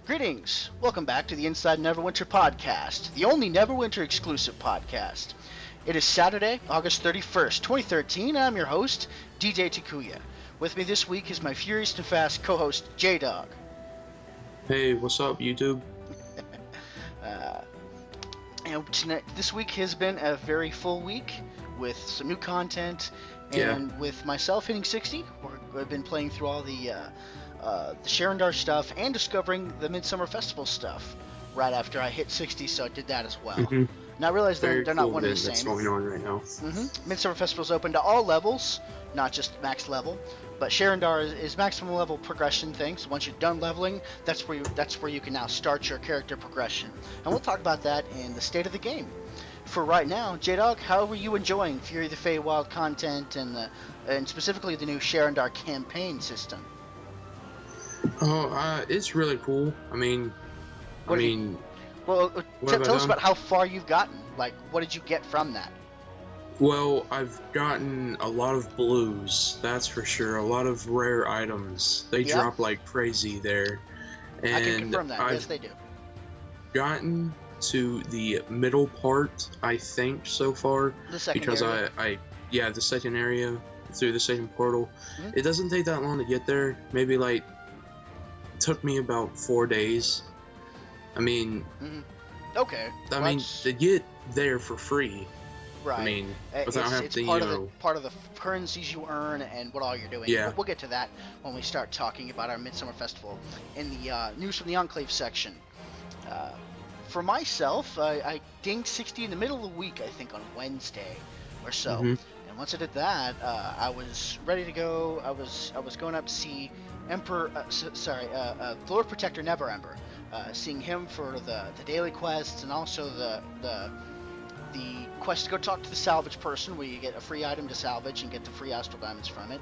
Greetings! Welcome back to the Inside Neverwinter podcast, the only Neverwinter exclusive podcast. It is Saturday, August 31st, 2013, and I'm your host, DJTakuya. With me this week is my furious and fast co-host, JDog. Hey, what's up, YouTube? This week has been a very full week with some new content, and with myself hitting 60, I've been playing through all the Sharandar stuff and discovering the Midsummer Festival stuff right after I hit 60, so I did that as well. Mm-hmm. Now I realize they're not one and the same. That's going on right now. Midsummer Festival is open to all levels, not just max level. But Sharandar is maximum level progression thing. So once you're done leveling, that's where you can now start your character progression. And we'll talk about that in the state of the game. For right now, JDog, how are you enjoying Fury of the Feywild content and specifically the new Sharandar campaign system? It's really cool. Tell us about how far you've gotten. Like, what did you get from that? Well, I've gotten a lot of blues, that's for sure. A lot of rare items. They drop like crazy there. And I can confirm that. Yes, they do. Gotten to the middle part, I think, so far. The second because area. The second area through the second portal. It doesn't take that long to get there. Maybe it took me about 4 days. Okay. To get there for free. Right. Without having to, part of the currencies you earn and what all you're doing. Yeah. We'll get to that when we start talking about our Midsummer Festival in the News from the Enclave section. For myself, I dinged 60 in the middle of the week, I think on Wednesday or so. And once I did that, I was ready to go. I was going up to see Lord Protector Neverwinter, seeing him for the daily quests and also the quest to go talk to the salvage person, where you get a free item to salvage and get the free astral diamonds from it.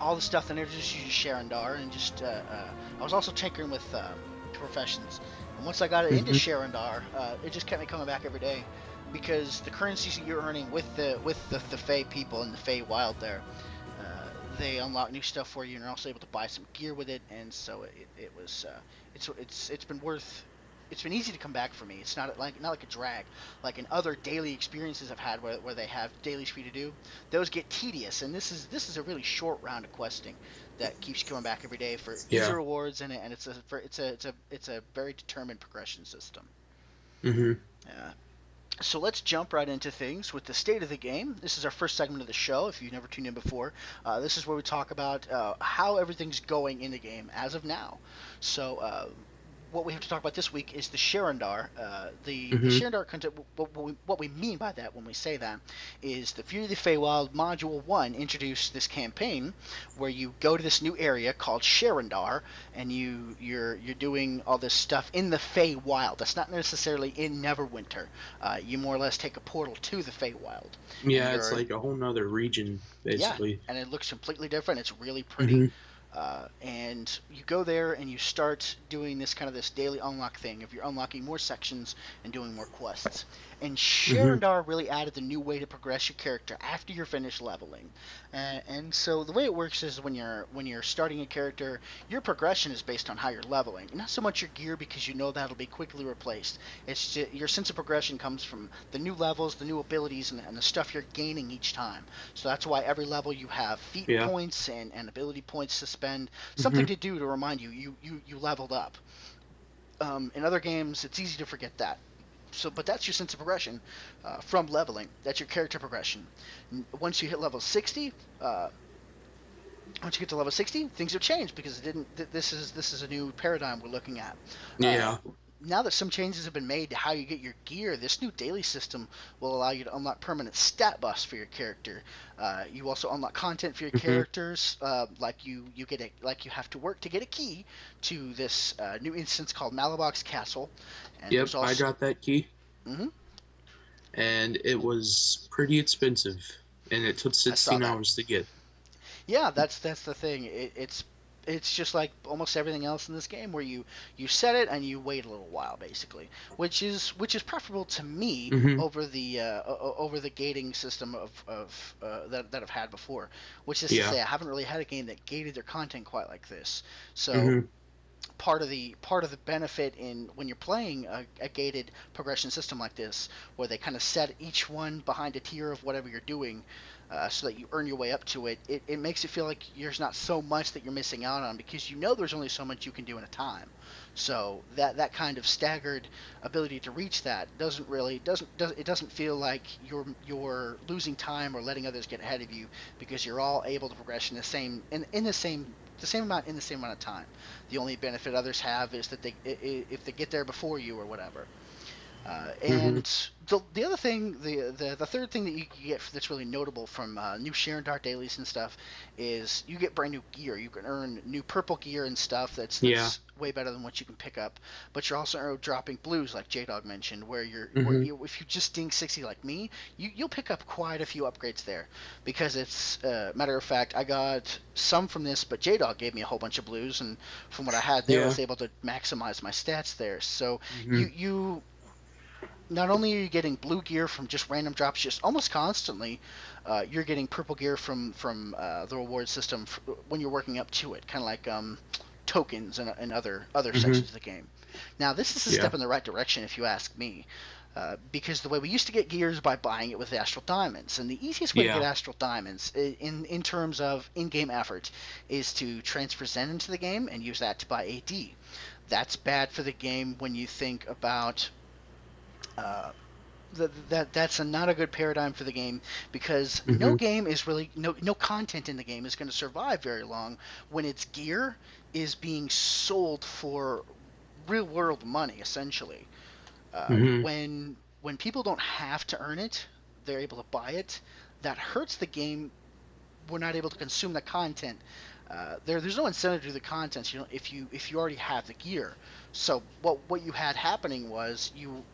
All the stuff that introduces you to Sharandar, and just I was also tinkering with professions. And once I got into Sharandar, it just kept me coming back every day, because the currencies that you're earning with the Fey people and the Fey Wild there, they unlock new stuff for you, and you're also able to buy some gear with it. And so it's been easy to come back for me. It's not like a drag. Like in other daily experiences I've had where they have dailies for you to do, those get tedious. And this is a really short round of questing that keeps you coming back every day for easy rewards, and it's a very determined progression system. So let's jump right into things with the state of the game. This is our first segment of the show. If you've never tuned in before, this is where we talk about how everything's going in the game as of now. So what we have to talk about this week is the Sharandar. The Sharandar content, what we mean by that when we say that is the Fury of the Feywild Module 1 introduced this campaign where you go to this new area called Sharandar, and you're doing all this stuff in the Feywild. That's not necessarily in Neverwinter. You more or less take a portal to the Feywild. Yeah, it's like a whole nother region, basically. Yeah, and it looks completely different. It's really pretty. And you go there and you start doing this daily unlock thing of you're unlocking more sections and doing more quests. And Sharandar really added the new way to progress your character after you're finished leveling. And so the way it works is when you're starting a character, your progression is based on how you're leveling, not so much your gear, because you know that'll be quickly replaced. It's just, your sense of progression comes from the new levels, the new abilities, and the stuff you're gaining each time. So that's why every level you have feat points and ability points to spend, something to do to remind you leveled up. In other games, it's easy to forget that. But that's your sense of progression from leveling. That's your character progression. Once you hit level 60, once you get to level 60, things have changed, because this is a new paradigm we're looking at. Now that some changes have been made to how you get your gear, this new daily system will allow you to unlock permanent stat buffs for your character. You also unlock content for your characters, like you have to work to get a key to this new instance called Malabox Castle. And I got that key. And it was pretty expensive, and it took 16 hours to get. Yeah, that's the thing. It's just like almost everything else in this game, where you set it and you wait a little while, basically, which is preferable to me over the gating system that I've had before. Which is to say, I haven't really had a game that gated their content quite like this. So part of the benefit in when you're playing a gated progression system like this, where they kind of set each one behind a tier of whatever you're doing, so that you earn your way up to it. It makes it feel like there's not so much that you're missing out on, because you know there's only so much you can do in a time. So that kind of staggered ability to reach that doesn't feel like you're losing time or letting others get ahead of you, because you're all able to progress in the same amount in the same amount of time. The only benefit others have is that if they get there before you or whatever. Mhm. And the other thing, the third thing that you get that's really notable from new Sharandar dailies and stuff is you get brand new gear. You can earn new purple gear and stuff Yeah. that's way better than what you can pick up. But you're also dropping blues, like JDog mentioned, Mhm. if you just ding 60 like me, you'll pick up quite a few upgrades there, because it's matter of fact, I got some from this, but JDog gave me a whole bunch of blues, and from what I had there, I Yeah. was able to maximize my stats there. So Mhm. you not only are you getting blue gear from just random drops, just almost constantly, you're getting purple gear from the reward system when you're working up to it, kind of like tokens and other Mhm. sections of the game. Now, this is a Yeah. step in the right direction, if you ask me, because the way we used to get gear is by buying it with astral diamonds, and the easiest way to get Yeah. astral diamonds in terms of in-game effort is to transfer Zen into the game and use that to buy AD. That's bad for the game when you think about uh, that's not a good paradigm for the game, because no Mhm. game is really no content in the game is going to survive very long when its gear is being sold for real world money, essentially. Mhm. When people don't have to earn it, they're able to buy it. That hurts the game. We're not able to consume the content. There's no incentive to do the content, if you already have the gear. So what you had happening was you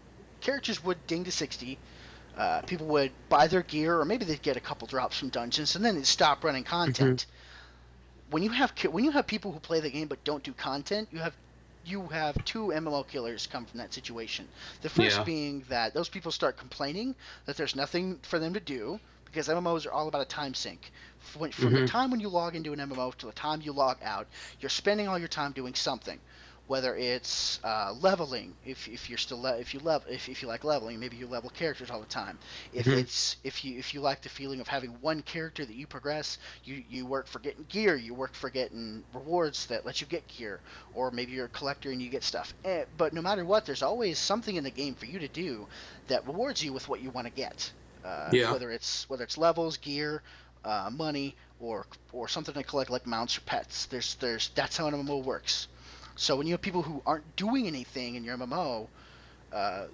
characters would ding to 60. People would buy their gear, or maybe they'd get a couple drops from dungeons, and then they'd stop running Mhm. content. When you have people who play the game but don't do content, you have two MMO killers come from that situation. The first Yeah. being that those people start complaining that there's nothing for them to do, because MMOs are all about a time sink. From the Mhm. time when you log into an MMO to the time you log out, you're spending all your time doing something. Whether it's leveling, if you're still if you like leveling, maybe you level characters all the time. Mhm. If you like the feeling of having one character that you progress, you work for getting gear, you work for getting rewards that let you get gear, or maybe you're a collector and you get stuff. But no matter what, there's always something in the game for you to do that rewards you with what you want to get. Yeah. Whether it's levels, gear, money, or something to collect like mounts or pets. There's That's how an MMO works. So when you have people who aren't doing anything in your MMO, uh,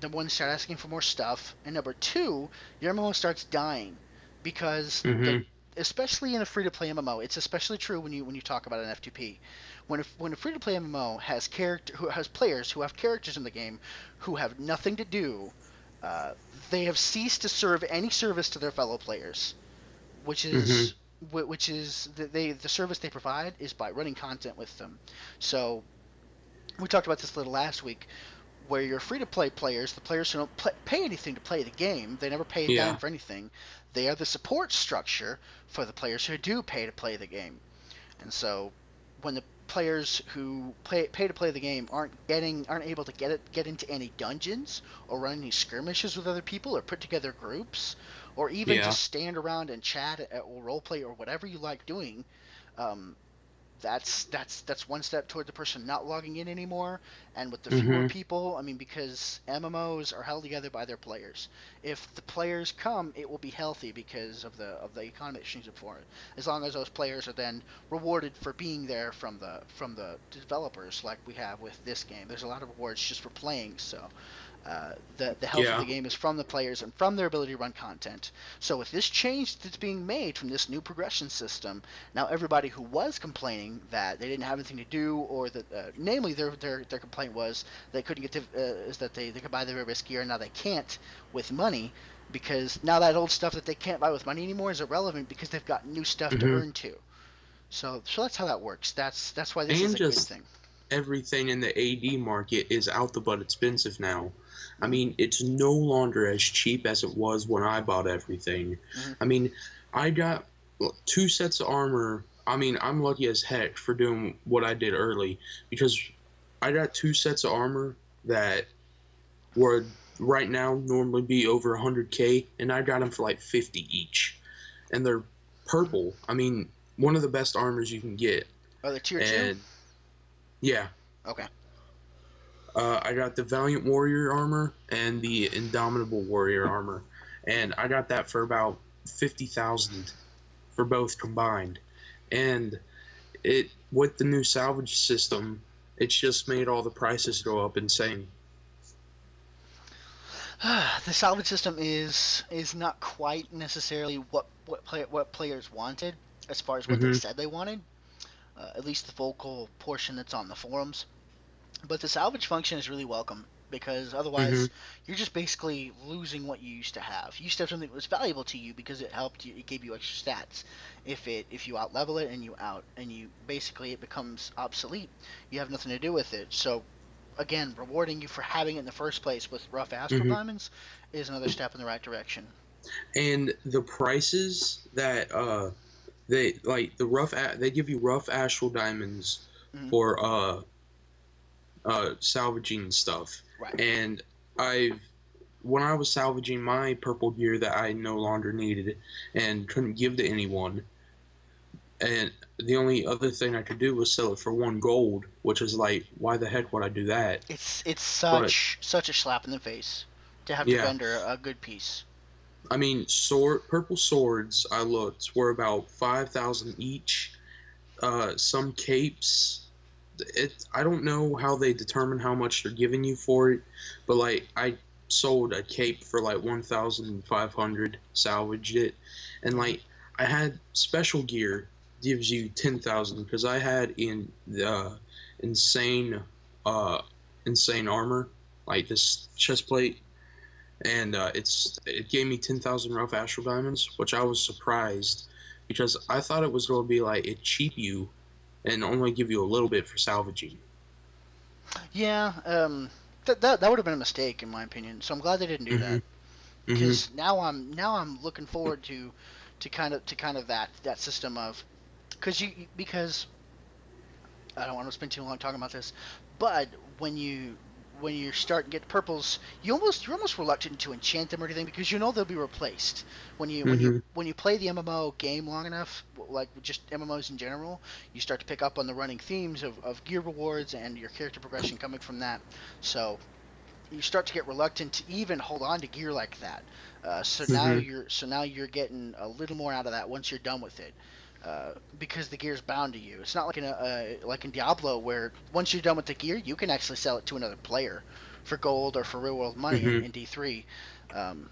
number one, start asking for more stuff, and number two, your MMO starts dying, because Mhm. especially in a free to play MMO, it's especially true when you talk about an F2P. When a free to play MMO has players who have characters in the game who have nothing to do, uh, they have ceased to serve any service to their fellow players, which Mhm. is the service they provide is by running content with them. So we talked about this a little last week, where you're free to play players, the players who don't pay anything to play the game, they never pay a dime Yeah. for anything. They are the support structure for the players who do pay to play the game. And so when the players who pay to play the game aren't able to get into any dungeons or run any skirmishes with other people or put together groups or even Yeah. just stand around and chat or role play or whatever you like doing, um, that's one step toward the person not logging in anymore. And with the fewer Mhm. people, I mean, because MMOs are held together by their players. If the players come, it will be healthy because of the economic streams for it. As long as those players are then rewarded for being there from the developers, like we have with this game. There's a lot of rewards just for playing. So the health of Yeah. the game is from the players and from their ability to run content. So with this change that's being made from this new progression system, now everybody who was complaining that they didn't have anything to do, or that, namely their complaint was they couldn't get is that they could buy the risk gear, and now they can't with money, because now that old stuff that they can't buy with money anymore is irrelevant because they've got new stuff to Mhm. earn too. So that's how that works. That's why this is And a good just thing. everything in the AD market is out the butt expensive now. I Hmm. mean, it's no longer as cheap as it was when I bought everything. Hmm. I mean, I got two sets of armor. I mean, I'm lucky as heck for doing what I did early because I got 2 sets of armor that would right now normally be over 100K, and I got them for like 50 each, and they're purple. I mean, one of the best armors you can get. Oh, the tier 2? And yeah, Okay. I got the Valiant Warrior armor and the Indomitable Warrior armor, and I got that for about 50,000 for both combined. And it with the new salvage system, it's just made all the prices go up insane. The salvage system is not quite necessarily what players wanted as far as what they Mm-hmm. said they wanted. At least the vocal portion that's on the forums. But the salvage function is really welcome because Mm-hmm. otherwise you're just basically losing what you used to have. You used to have something that was valuable to you because it helped you, it gave you extra stats. If you out level it and you basically it becomes obsolete, you have nothing to do with it. So again, rewarding you for having it in the first place with rough astral Mm-hmm. diamonds is another step in the right direction. And the prices that they like they give you rough astral diamonds Mm-hmm. for salvaging stuff. Right. And I when I was salvaging my purple gear that I no longer needed and couldn't give to anyone, and the only other thing I could do was sell it for 1 gold, which is like, why the heck would I do that? It's But such a slap in the face to have to yeah, vendor a good piece. I mean, purple swords I looked were about 5,000 each. Some capes, I don't know how they determine how much they're giving you for it, but like I sold a cape for like 1,500, salvaged it, and Mm-hmm. like I had special gear gives you 10,000 because I had insane uh insane armor, like this chest plate, and it gave me 10,000 rough astral diamonds, which I was surprised because I thought it was going to be like it cheap you and only give you a little bit for salvaging. Yeah, that would have been a mistake in my opinion. So I'm glad they didn't do Mm-hmm. that Mm-hmm. because now I'm looking forward to kind of that system of because I don't want to spend too long talking about this, but when you start and get purples, you're almost reluctant to enchant them or anything because you know they'll be replaced Mm-hmm. when you play the MMO game long enough, like just MMOs in general, you start to pick up on the running themes of gear rewards and your character progression coming from that. So you start to get reluctant to even hold on to gear like that. Mm-hmm. So now you're getting a little more out of that once you're done with it. Because the gear's bound to you. It's not like in Diablo where once you're done with the gear, you can actually sell it to another player for gold or for real world money Mm-hmm. in D3, um,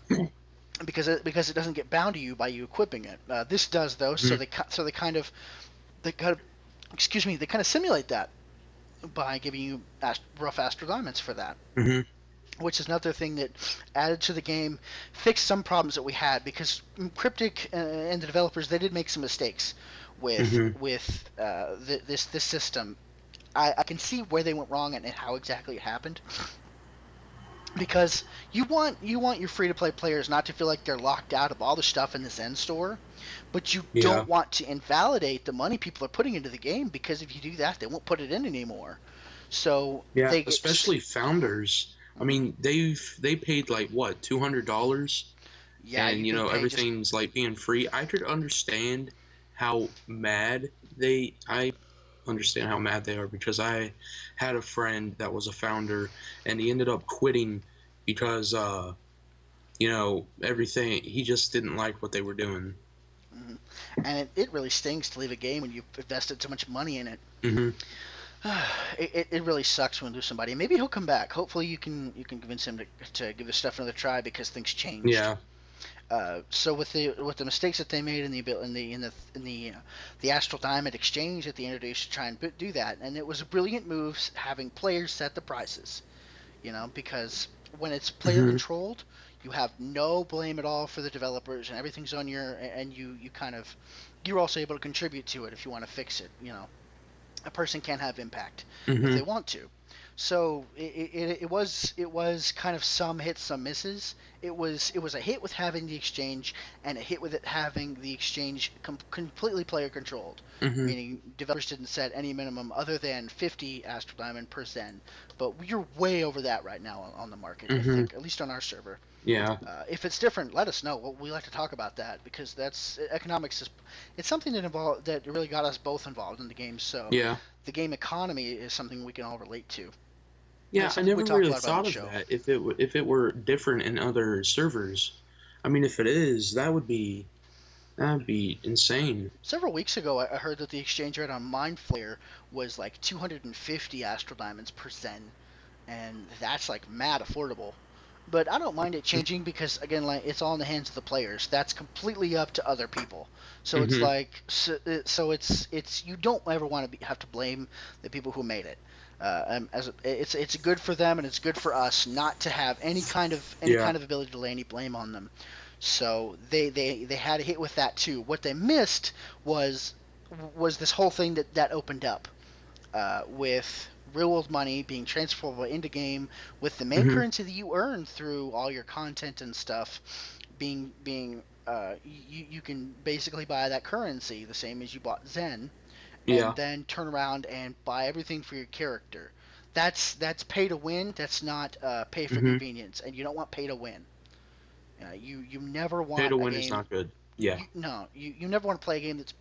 because it doesn't get bound to you by you equipping it. This does though, Mm-hmm. so they kind of excuse me they kind of simulate that by giving you rough astral diamonds for that, Mm-hmm. which is another thing that added to the game, fixed some problems that we had because Cryptic and the developers they did make some mistakes Mm-hmm. with this system. I can see where they went wrong and how exactly it happened because you want your free to play players not to feel like they're locked out of all the stuff in this end store, but you Yeah. don't want to invalidate the money people are putting into the game because if you do that, they won't put it in anymore. So Yeah. they get Especially founders. I mhm. mean, they paid like what, $200, Yeah, and you're being paid just everything's like being free. I could understand how mad they. I understand how mad they are because I had a friend that was a founder, and he ended up quitting because everything. He just didn't like what they were doing. mhm. And it really stings to leave a game when you've invested so much money in it. Mm-hmm. It really sucks when you lose somebody. Maybe he'll come back. Hopefully you can convince him to give this stuff another try because things changed. Yeah. So with the mistakes that they made in the Astral Diamond exchange that they introduced to try and do that, and it was a brilliant move having players set the prices. Because when it's player Mm-hmm. controlled, you have no blame at all for the developers, and everything's on and you kind of you're also able to contribute to it if you want to fix it. A person can have impact if Mm-hmm. they want to. So it was kind of some hits, some misses, it was a hit with having the exchange, and a hit with it having the exchange completely player controlled, Mhm. meaning developers didn't set any minimum other than 50 Astral Diamond per Zen. But you're way over that right now on the market, I Mhm. think, at least on our server. Yeah. If it's different, let us know. We like to talk about that because that's economics is it's something that really got us both involved in the game. So Yeah. the game economy is something we can all relate to. And Yeah, it's I something we never talk a really lot about on thought the of show. that if it were different in other servers. I mean, if it is, that'd be insane. Several weeks ago, I heard that the exchange rate on Mind Flayer was like 250 Astral Diamonds per Zen, and that's like mad affordable. But I don't mind it changing because again, like it's all in the hands of the players. That's completely up to other people. So it's Mhm. like so it's you don't ever want to have to blame the people who made it. As it's good for them and it's good for us not to have any Yeah. kind of ability to lay any blame on them. So they had a hit with that too. What they missed was was this whole thing that opened up with real world money being transferable into game, with the main Mhm. currency that you earn through all your content and stuff being you can basically buy that currency the same as you bought Zen, and Yeah. then turn around and buy everything for your character. That's pay to win. That's not pay for Mhm. convenience, and you don't want pay to win. You never Pay want to a win is game. not good. Yeah. No, you never want to play a game that's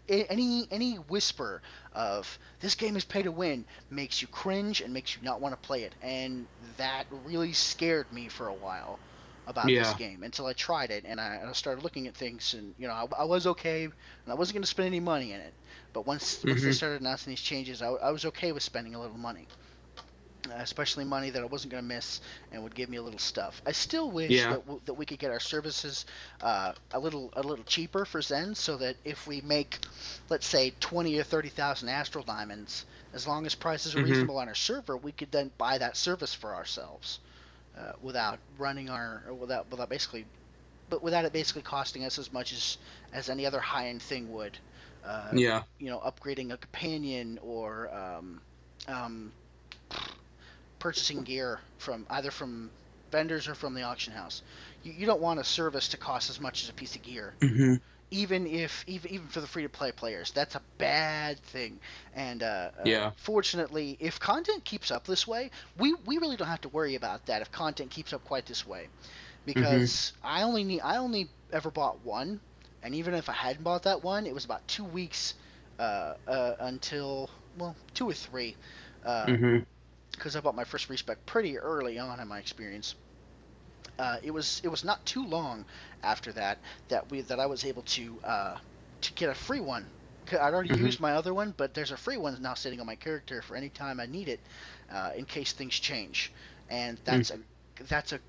any whisper of this game is pay to win makes you cringe and makes you not want to play it, and that really scared me for a while about this Yeah. game until I tried it and I started looking at things, and I was okay and I wasn't going to spend any money in it, but once they Mhm. started announcing these changes, I was okay with spending a little money, especially money that I wasn't going to miss and would give me a little stuff. I still wish Yeah. that we could get our services a little cheaper for Zen, so that if we make, let's say, 20 or 30,000 Astral Diamonds, as long as prices are Mhm. reasonable on our server, we could then buy that service for ourselves without running our or without it basically costing us as much as any other high end thing would. Uh, Yeah. Upgrading a companion or um, purchasing gear from either from vendors or from the auction house. You don't want a service to cost as much as a piece of gear, Mhm. even for the free to play players. That's a bad thing. And Yeah. fortunately, if content keeps up this way, we really don't have to worry about that. If content keeps up quite this way, Mhm. because I only ever bought one, and even if I hadn't bought that one, it was about 2 weeks until, well, 2 or 3. Uh, Mhm. because I bought my first respec pretty early on in my experience. It was not too long after that I was able to get a free one. I'd already Mhm. used my other one, but there's a free one now sitting on my character for any time I need it, in case things change, and Mhm. that's a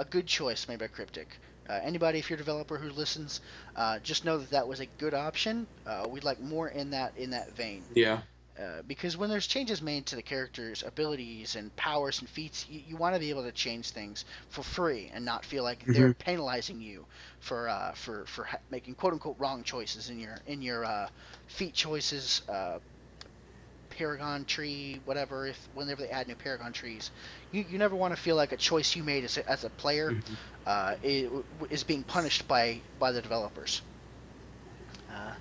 good choice made by Cryptic. Anybody, if you're a developer who listens, just know that was a good option. We'd like more in that vein. Yeah. Because when there's changes made to the character's abilities and powers and feats, you want to be able to change things for free and not feel like they're Mhm. penalizing you for making quote unquote wrong choices in your feat choices, paragon tree, whatever. If whenever they add new paragon trees, you never want to feel like a choice you made as a player Mhm. is being punished by the developers. Uh,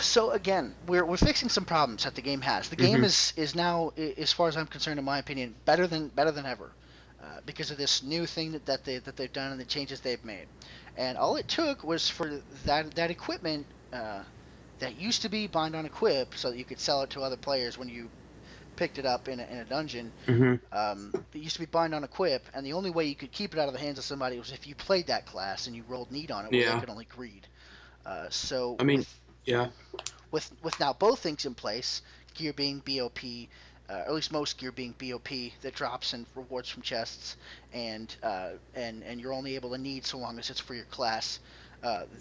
So again, we're fixing some problems that the game has. The game Mhm. is now, as far as I'm concerned, in my opinion, better than ever, because of this new thing that they've done and the changes they've made. And all it took was for that equipment that used to be bind on equip, so that you could sell it to other players when you picked it up in a dungeon. Mhm. It used to be bind on equip, and the only way you could keep it out of the hands of somebody was if you played that class and you rolled need on it, where they Yeah. could only greed. So I mean, yeah. with now both things in place, gear being BOP, or at least most gear being BOP that drops and rewards from chests, and you're only able to need so long as it's for your class.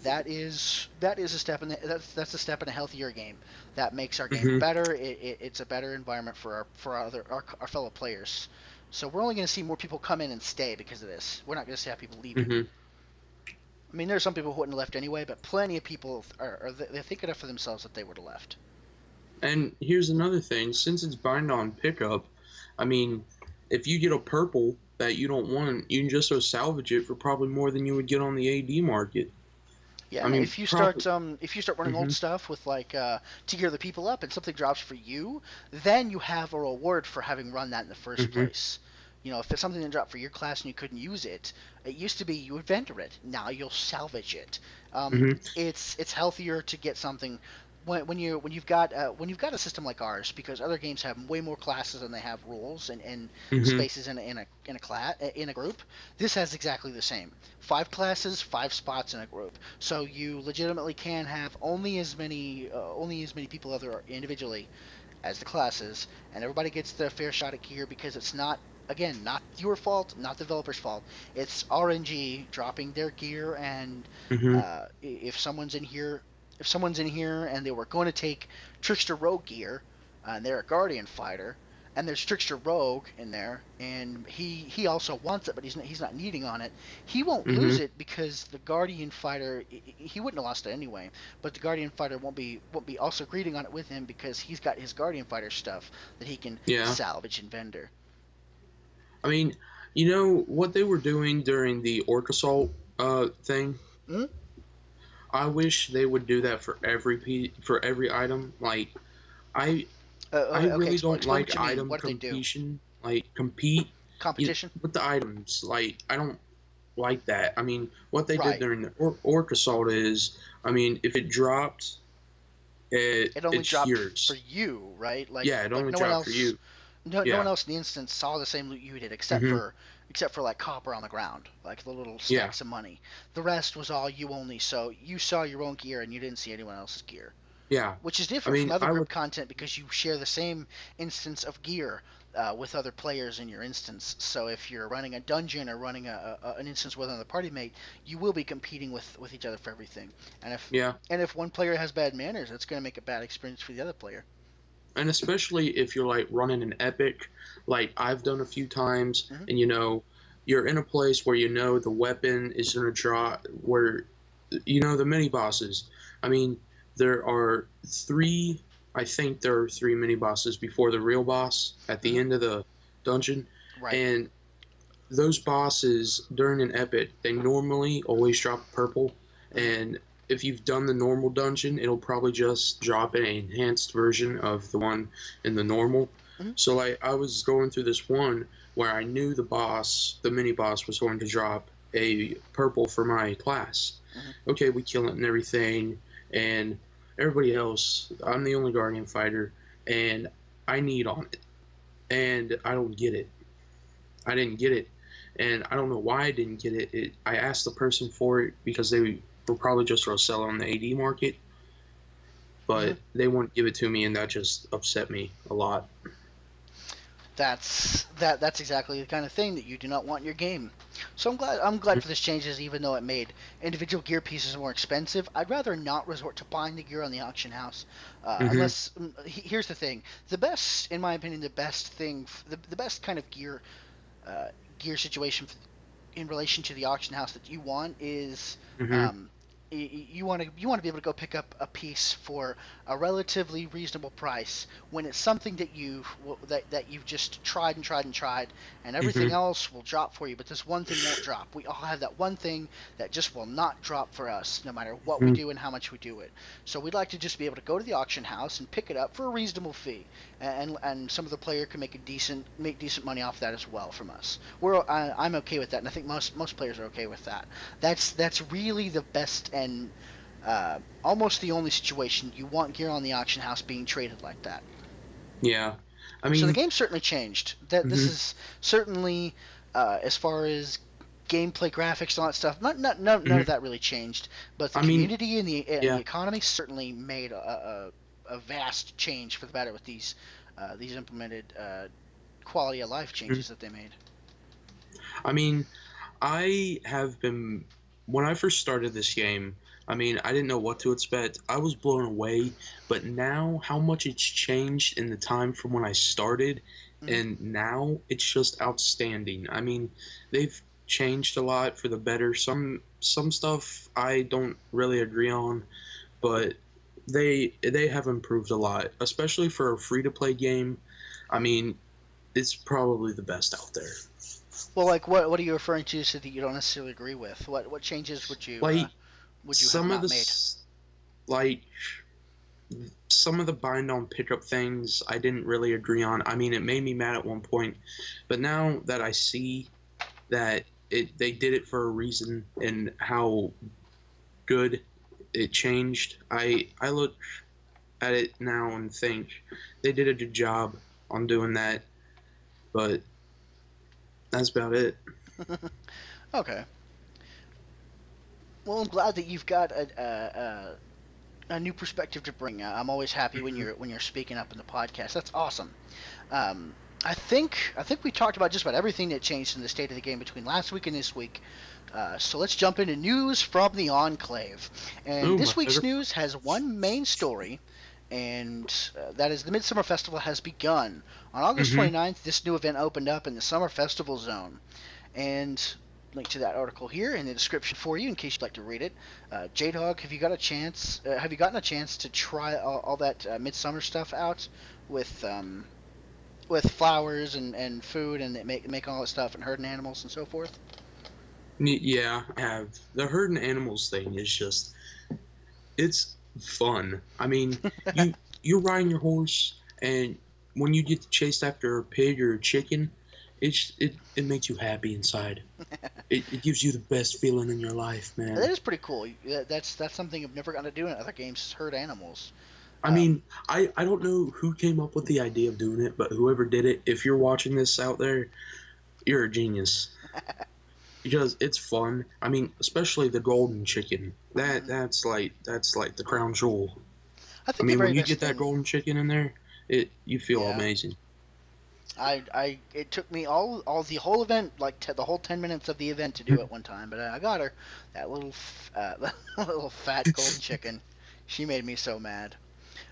That is a step in that's a step in a healthier game. That makes our game Mhm. better. It's a better environment for our fellow players. So we're only going to see more people come in and stay because of this. We're not going to see people leaving. Mhm. I mean, there are some people who wouldn't have left anyway, but plenty of people are they're thinking it for themselves that they would have left. And here's another thing. Since it's bind on pickup, I mean, if you get a purple that you don't want, you can just go salvage it for probably more than you would get on the AD market. I Yeah, mean, probably. if you start running old Hmm. stuff with like to gear the people up and something drops for you, then you have a reward for having run that in the first Hmm. place. You know, if it's something that dropped for your class and you couldn't use it, it used to be you would vendor it. Now you'll salvage it. Hmm. It's healthier to get something when you've got a system like ours, because other games have way more classes than they have rules and Hmm. spaces in a group. This has exactly the same. 5 classes, 5 spots in a group. So you legitimately can have only as many people other individually as the classes, and everybody gets their fair shot at gear, because it's not, again, not your fault, not the developer's fault. It's RNG dropping their gear, and Hmm. if someone's in here and they were going to take Trickster Rogue gear, and they're a Guardian fighter, and there's Trickster Rogue in there, and he also wants it, but he's not needing on it. He won't Hmm. lose it, because the Guardian fighter, he wouldn't have lost it anyway. But the Guardian fighter won't be also greeting on it with him, because he's got his Guardian fighter stuff that he can Yeah. salvage and vendor. I mean, you know what they were doing during the Orc Assault thing? Mm? I wish they would do that for for every item. Like I I Okay, really don't explain like what you mean. item What do they do? competition. Like compete Competition? with the items. Like I don't like that. I mean, what they did Right. during the Orc Assault is, I mean, if it dropped, It only it's dropped for yours. you, right? Yeah, it Like only no one dropped for else, you. no one Yeah. else in the instance saw the same loot you did, Mhm. except for like copper on the ground, like the little Yeah. stacks of money. The rest was all you only. So you saw your own gear and you didn't see anyone else's gear, Yeah. which is I different from mean, other I group would. content, because you share the same instance of gear with other players in your instance. So if you're running a dungeon or running an instance with another party mate, you will be competing with each other for everything. And if Yeah. and if one player has bad manners, that's going to make a bad experience for the other player. And especially if you're like running an epic, like I've done a few times, Hmm. and you're in a place where the weapon is gonna drop, where the mini bosses. I mean, there are three. I think there are three mini bosses before the real boss at the Hmm. end of the dungeon, Right. and those bosses during an epic, they normally always drop purple, Hmm. and if you've done the normal dungeon, it'll probably just drop an enhanced version of the one in the normal. Hmm. So like I was going through this one where I knew the mini boss was going to drop a purple for my class. Hmm. Okay, we kill it and everything, and everybody else, I'm the only guardian fighter, and I need on it, and I don't get it. I didn't get it, and I don't know why I didn't get it. I asked the person for it because they were probably just going to sell it on the AD market, Hmm. but they wouldn't give it to me, and that just upset me a lot. That's exactly the kind of thing that you do not want in your game. So I'm glad for this changes, even though it made individual gear pieces more expensive. I'd rather not resort to buying the gear on the auction house, Mm-hmm. unless here's the thing: the best, in my opinion, the best thing, the best kind of uh, gear situation in relation to the auction house that you want is Mm-hmm. um, you want to be able to go pick up a piece for a relatively reasonable price when it's something that you've just tried and tried and tried, and everything Mm-hmm. else will drop for you, but this one thing won't drop. We all have that one thing that just will not drop for us, no matter what we Mm-hmm. do and how much we do it. So we'd like to just be able to go to the auction house and pick it up for a reasonable fee, and some of the player can make decent money off that as well from us. I'm okay with that, and I think most players are okay with that. That's really the best and almost the only situation you want gear on the auction house being traded like that. Yeah. I So the mean, game certainly changed. That this mm-hmm. is certainly as far as gameplay, graphics, and all that stuff. None of Mm-hmm. that really changed, but the I mean, community and the yeah. economy certainly made a vast change for the better with these implemented quality of life Mhm. changes that they made. I mean, I have been when I first started this game. I mean, I didn't know what to expect. I was blown away, but now how much it's changed in the time from when I started Hmm. and now it's just outstanding. I mean, they've changed a lot for the better. Some stuff I don't really agree on, but they have improved a lot, especially for a free to play game. I mean, it's probably the best out there. Well, like what are you referring to so that you don't necessarily agree with? What changes Like would you have some of not the made? like some of the bind on pickup things I didn't really agree on. I mean, it made me mad at one point, but now that I see that they did it for a reason and how good it changed, I look at it now and think they did a good job on doing that. But that's about it. Okay. Well, I'm glad that you've got a new perspective to bring. I'm always happy when Hmm. you're speaking up in the podcast. That's awesome. I think we talked about just about everything that changed in the state of the game between last week and this week. So let's jump into news from the Enclave. And Oh, my this week's favorite. news has one main story, and that is the Midsummer Festival has begun. On August Hmm. 29th, this new event opened up in the Summer Festival Zone. And link to that article here in the description for you in case you'd like to read it. JDog, have you got a chance? Have you gotten a chance to try all that midsummer stuff out with flowers and food and make all that stuff and herding animals and so forth? Yeah, I have. The herding animals thing is just it's fun. I mean, you're riding your horse, and when you get chased after a pig or a chicken, it makes you happy inside. It gives you the best feeling in your life, That man. is pretty cool. That's something I've never gotten to do in other games. Is herd animals. I Um, mean, I don't know who came up with the idea of doing it, but whoever did it, if you're watching this out there, you're a genius because it's fun. I mean, especially the golden chicken. mhm. That's like the crown jewel. I I think the mean, very when you best get that thing. golden chicken in there, you feel Yeah. amazing. It took me all the whole event, like the whole 10 minutes of the event to do it one time, but I got her. That little that little fat golden chicken. She made me so mad.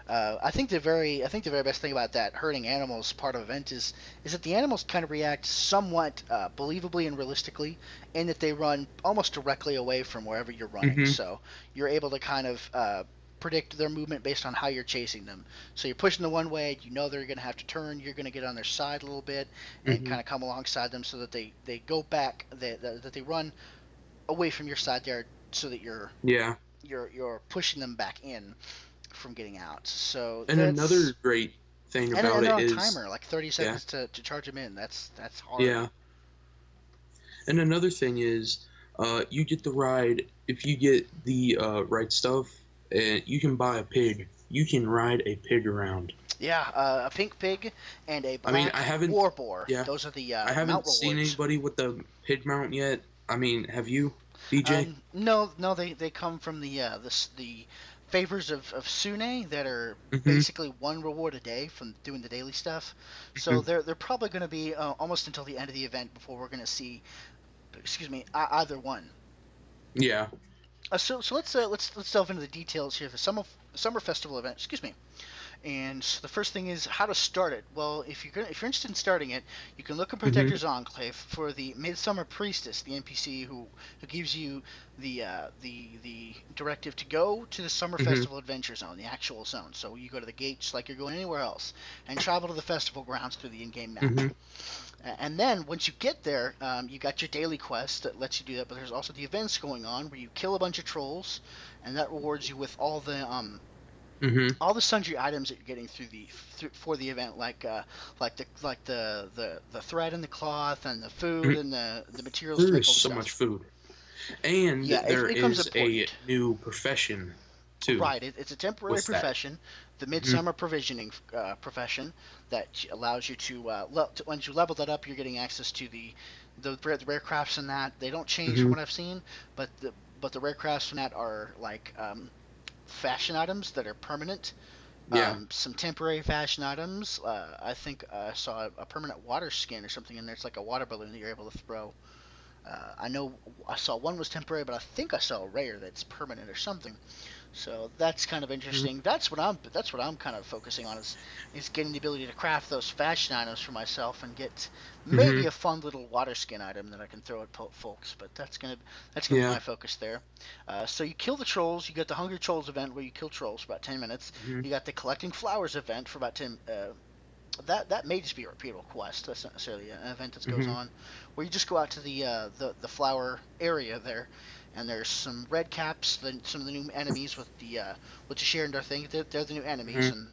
I think the very best thing about that herding animals part of event is that the animals kind of react somewhat believably and realistically, in that they run almost directly away from wherever you're running. Hmm. So you're able to kind of predict their movement based on how you're chasing them. So you're pushing the one way, you know they're going to have to turn. You're going to get on their side a little bit and Hmm. kind of come alongside them so that they go back, that they run away from your side there, so that Yeah. you're pushing them back in from getting out. So And another that's great thing and about they're it on is, timer, like 30 yeah, seconds to charge them in. That's hard. yeah. And another thing is, you get the ride if you get the right stuff. You can buy a pig. You can ride a pig around. Yeah, a pink pig and a I mean, black war boar. yeah, Those are the I mount haven't seen rewards. anybody with the pig mount yet. I mean, have you, DJ? No, no, they come from the favors of Sune that are Hmm. basically one reward a day from doing the daily stuff. So Hmm. they're probably going to be almost until the end of the event before we're going to see, excuse me, either one. Yeah. So let's delve into the details here. The summer festival event. Excuse me. And the first thing is how to start it. Well, if you're interested in starting it, you can look at Hmm. Protector's Enclave for the Midsummer Priestess, the NPC who gives you the directive to go to the Summer Hmm. Festival Adventure Zone, the actual zone. So you go to the gate just like you're going anywhere else, and travel to the festival grounds through the in-game map. Hmm. And then once you get there, you got your daily quest that lets you do that. But there's also the events going on where you kill a bunch of trolls, and that rewards you with Hmm. all the sundry items that you're getting for the event, like the thread and the cloth and the food and the materials to There make is all the so much stuff. food. And Yeah, there it becomes is a important. new profession too Right, it's a temporary with that. profession, the Hmm. midsummer provisioning profession that allows you once you level that up, you're getting access to the rare crafts in that. They don't change from Hmm. what I've seen, but the rare crafts from that are like fashion items that are permanent. Yeah. Some temporary fashion items. I think I saw a permanent water skin or something in there. It's like a water balloon that you're able to throw. I know I saw one was temporary, but I think I saw a rare that's permanent or something. So that's kind of Mhm. interesting. That's what I'm kind of focusing on is getting the ability to craft those fashion items for myself and get maybe Mhm. a fun little water skin item that I can throw at folks. But that's gonna be Yeah. my focus there. So you kill the trolls. You get the Hungry Trolls event where you kill trolls for about 10 minutes. Mhm. You got the collecting flowers event for about 10. that may just be a repeatable quest. That's not necessarily an event that goes Mm-hmm. on, where you just go out to the flower area there, and there's some red caps, some of the new enemies with the Sharandar thing. They're the new enemies, Mm-hmm. and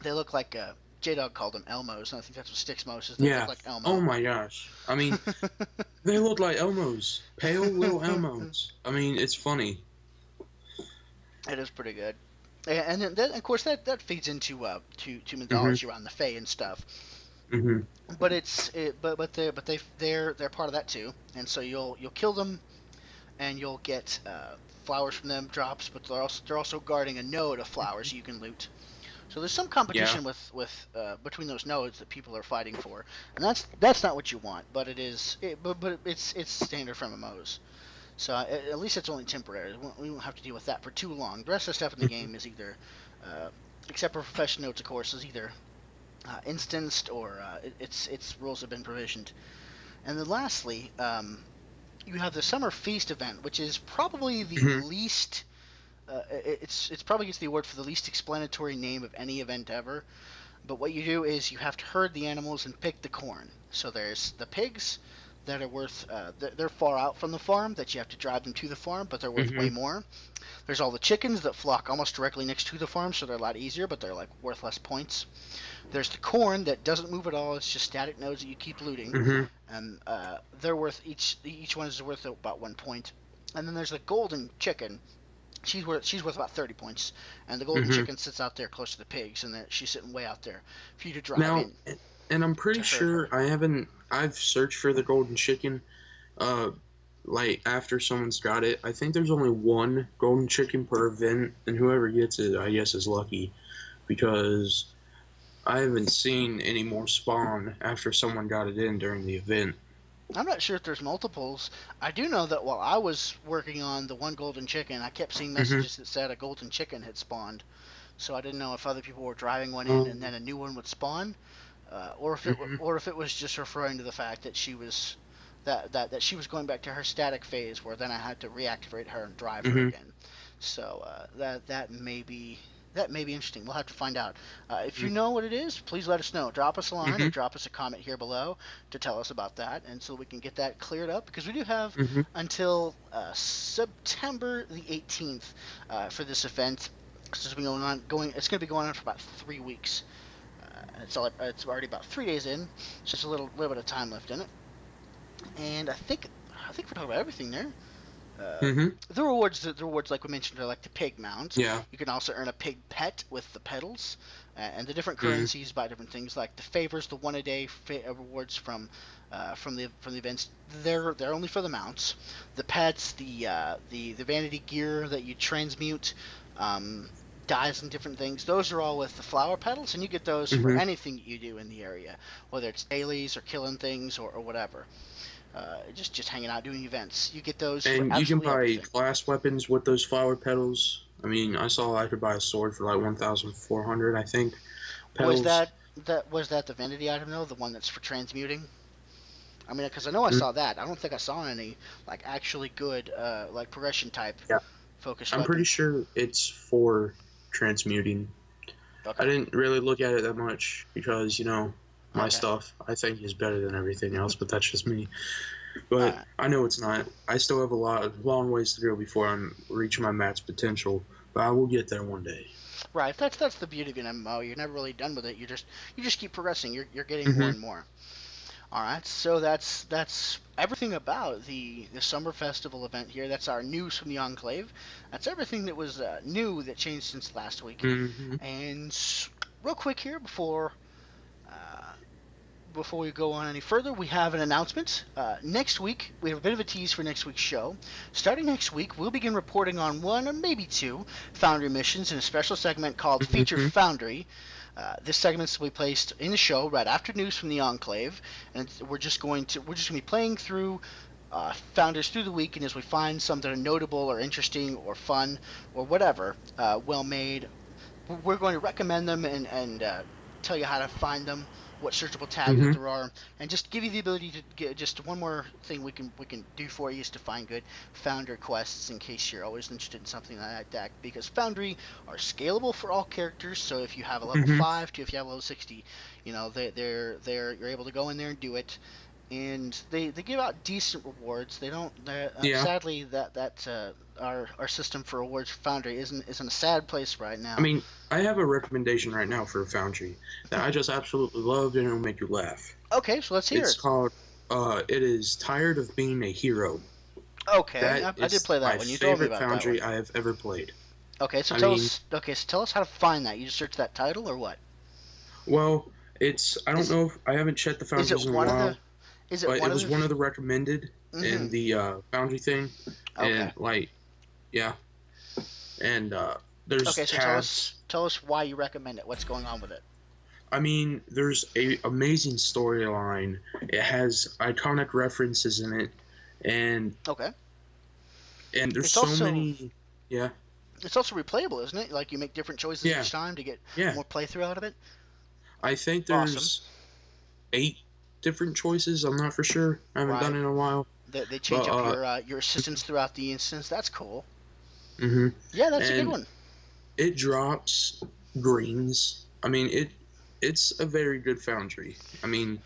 they look like JDog called them Elmos, and I think that's what Styx most is. They look Yeah. like Oh Elmo. my gosh. I mean, they look like Elmos, pale little Elmos. I mean, it's funny. It is pretty good. And then of course that feeds into to Mm-hmm. mythology around the Fae and stuff. Mm-hmm. But they're part of that too, and so you'll kill them and you'll get flowers from them, drops. But they're also guarding a node of flowers you can loot. So there's some Yeah. competition with between those nodes that people are fighting for, and that's not what you want. But it's standard for MMOs. So at least it's only temporary. We won't have to deal with that for too long. The rest of the stuff in the Mm-hmm. game is either, except for profession nodes, of course, is either instanced or its rules have been provisioned. And then lastly, you have the Summer Feast event, which is probably the Mm-hmm. least. It's probably gets the award for the least explanatory name of any event ever. But what you do is you have to herd the animals and pick the corn. So there's the pigs that are worth they're far out from the farm that you have to drive them to the farm, but they're worth Mm-hmm. way more. There's all the chickens that flock almost directly next to the farm, so they're a lot easier, but they're like worth less points. There's the corn that doesn't move at all; it's just static nodes that you keep looting, Mm-hmm. and they're worth each one is worth about 1 point. And then there's the golden chicken. She's worth about 30 points, and the golden Mm-hmm. chicken sits out there close to the pigs, and she's sitting way out there for you to drive Now, in and I'm to pretty herd sure her. I haven't. I've searched for the golden chicken. Uh, like after someone's got it, I think there's only one golden chicken per event, and whoever gets it, I guess, is lucky because I haven't seen any more spawn after someone got it in during the event. I'm not sure if there's multiples. I do know that while I was working on the one golden chicken, I kept seeing Mm-hmm. messages that said a golden chicken had spawned. So I didn't know if other people were driving one in and Um. then a new one would spawn, or Mm-hmm. if it was just referring to the fact that that she was going back to her static phase, where then I had to reactivate her and drive her Mm-hmm. again. So that may be interesting. We'll have to find out. If you know what it is, please let us know. Drop us a line Mm-hmm. or drop us a comment here below to tell us about that, and so we can get that cleared up because we do have Mm-hmm. until September the 18th for this event. It's been It's going to be going on for about 3 weeks. It's already about 3 days in, so just a little bit of time left in it. And I think we're talking about everything there. Uh, Mm-hmm. the rewards, like we mentioned, are like the pig mount. Yeah. You can also earn a pig pet with the petals, and the different Mm-hmm. currencies buy different things. Like the favors, the 1 a day rewards from the events. They're only for the mounts. The pets, the vanity gear that you transmute, um, dyes and different things. Those are all with the flower petals, and you get those for Mm-hmm. anything that you do in the area, whether it's dailies or killing things or whatever. Just hanging out doing events. You get those for And you can absolutely buy everything. class weapons with those flower petals. I mean, I saw I could buy a sword for like 1,400, I think. Was Petals. that the vanity item though? The one that's for transmuting? I mean, because I know I Mm, saw that. I don't think I saw any like actually good like progression type yeah, focused I'm pretty weapons. sure it's for transmuting. I Okay. didn't really look at it that much because, my Okay. stuff I think is better than everything else, but that's just me. All But right. I know it's not. I still have a long ways to go before I'm reaching my max potential, but I will get there one day. Right. That's the beauty of an MMO. You're never really done with it. You just keep progressing. You're getting more Hmm. and more. All right, so that's everything about the Summer Festival event here. That's our news from the Enclave. That's everything that was new that changed since last week. Hmm. And real quick here uh, before we go on any further, we have an announcement. Next week, we have a bit of a tease for next week's show. Starting next week, we'll begin reporting on one or maybe two Foundry missions in a special segment called Featured Hmm. Foundry. This segment will be placed in the show right after news from the Enclave, and we're just going to be playing through founders through the week, and as we find some that are notable or interesting or fun or whatever, well made, we're going to recommend them and tell you how to find them, what searchable tags that Mhm. there are, and just give you the ability to get just one more thing we can do for you is to find good Foundry quests in case you're always interested in something like that. Because Foundry are scalable for all characters, so if you have a level Mhm. 5 to if you have a level 60, they're you're able to go in there and do it. And they give out decent rewards. They don't. Yeah. Sadly, our system for rewards for Foundry isn't a sad place right I now. mean, I have a recommendation right now for a Foundry that I just absolutely loved and it'll make you laugh. Okay, so let's hear It's it. called it is Tired of Being a Hero. Okay, That I did is play that my one. You told me favorite about that Foundry one. I have ever played. Okay, so I mean, tell us how to find that. You just search that title or what? well, it's I don't Is know if I haven't checked the is it Foundries in a one of the while, is it but it one of was the one of the recommended mm-hmm. in the Foundry thing, Okay. and like yeah, and there's Okay, so tabs. tell us why you recommend it. What's going on with it? I mean, there's a amazing storyline. It has iconic references in it, and Okay. there's It's so also many. Yeah, replayable, isn't it? Like you make different choices yeah, each time to get yeah. more playthrough out of it. I think Awesome. there's 8 different choices. I'm not for sure. I haven't done Right. it in a while, They but change up your assistants throughout the instance. That's cool. hmm Yeah, that's a good and one. it drops greens. I mean, it's a very good Foundry. I mean,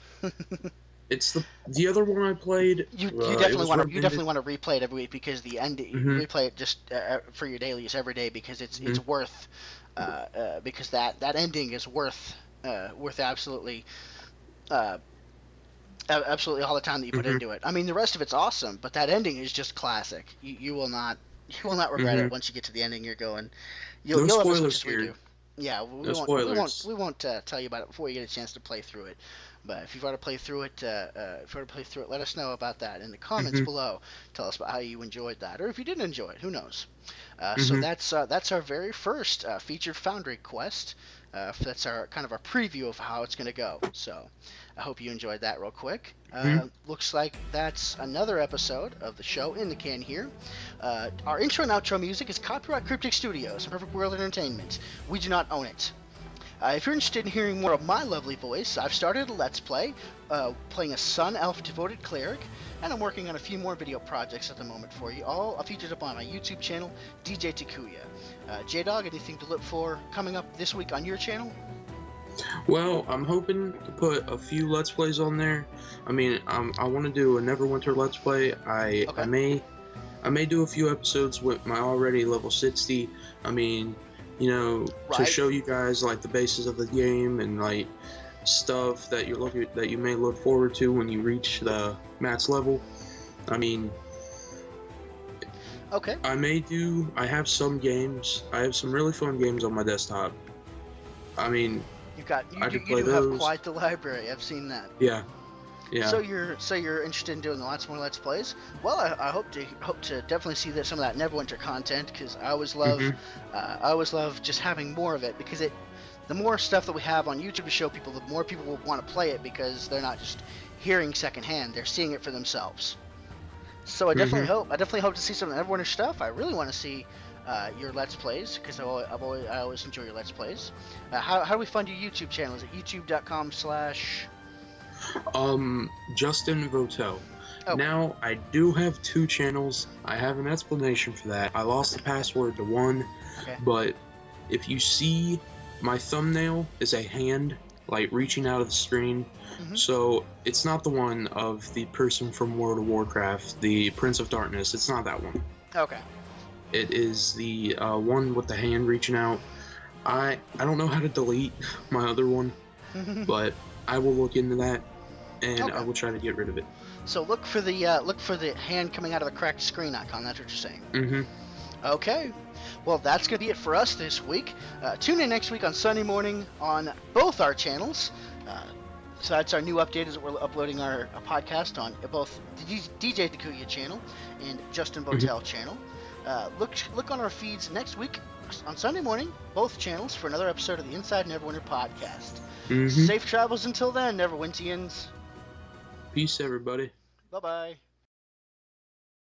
it's the other one I played. You It definitely was want to recommended. replay it every week because the end you Hmm replay it just for your dailies every day because hmm it's worth because that ending is worth absolutely uh, absolutely all the time that you put hmm into it. I mean the rest of it's awesome, but that ending is just classic. You will not regret hmm it once you get to the ending. You're going No you'll love it as much spoilers as we do. here. Yeah, No spoilers. we won't tell you about it before you get a chance to play through it. But if you've already played through it, let us know about that in the comments Hmm below. Tell us about how you enjoyed that, or if you didn't enjoy it, who knows? So hmm that's our very first featured Foundry quest. That's our kind of our preview of how it's going to go. So I hope you enjoyed that real quick. hmm Looks like that's another episode of the show in the can here. Our intro and outro music is copyright Cryptic Studios and Perfect World Entertainment. We do not own it. If you're interested in hearing more of my lovely voice, I've started a Let's Play, playing a Sun Elf devoted cleric, and I'm working on a few more video projects at the moment for you, all featured up on my YouTube channel, DJTakuya. JDog, anything to look for coming up this week on your channel? Well, I'm hoping to put a few Let's Plays on there. I mean, I want to do a Neverwinter Let's Play. Okay. I may do a few episodes with my already level 60. I mean, you know, to Right. show you guys like the basis of the game and like stuff that you may look forward to when you reach the max level. I mean, Okay. I have some games. I have some really fun games on my desktop. I mean, I could You play do have those. quite the library. I've seen that. Yeah, yeah. So you're interested in doing lots more Let's Plays? Well, I hope to definitely see some of that Neverwinter content because hmm I always love just having more of it because the more stuff that we have on YouTube to show people, the more people will want to play it because they're not just hearing secondhand; they're seeing it for themselves. So hmm I definitely hope to see some Neverwinter stuff. I really want to see your Let's Plays because I always enjoy your Let's Plays. How do we fund your YouTube channel? Is it youtube.com/? Justin Votel. Okay. Now, I do have 2 channels. I have an explanation for that. I lost the password to one, Okay. but if you see my thumbnail is a hand, like reaching out of the screen. Mhm. So it's not the one of the person from World of Warcraft, the Prince of Darkness. It's not that one. Okay. It is the one with the hand reaching out. I don't know how to delete my other one, but I will look into that, and Okay. I will try to get rid of it. So look for the hand coming out of the cracked screen icon. That's what you're saying. Mm-hmm. Okay. Well, that's gonna be it for us this week. Tune in next week on Sunday morning on both our channels. So that's our new update is that we're uploading our podcast on both the DJ Takuya channel and Justin Votel channel. Look on our feeds next week on Sunday morning, both channels, for another episode of the Inside Neverwinter podcast. Mm-hmm. Safe travels until then, Neverwintians. Peace, everybody. Bye-bye.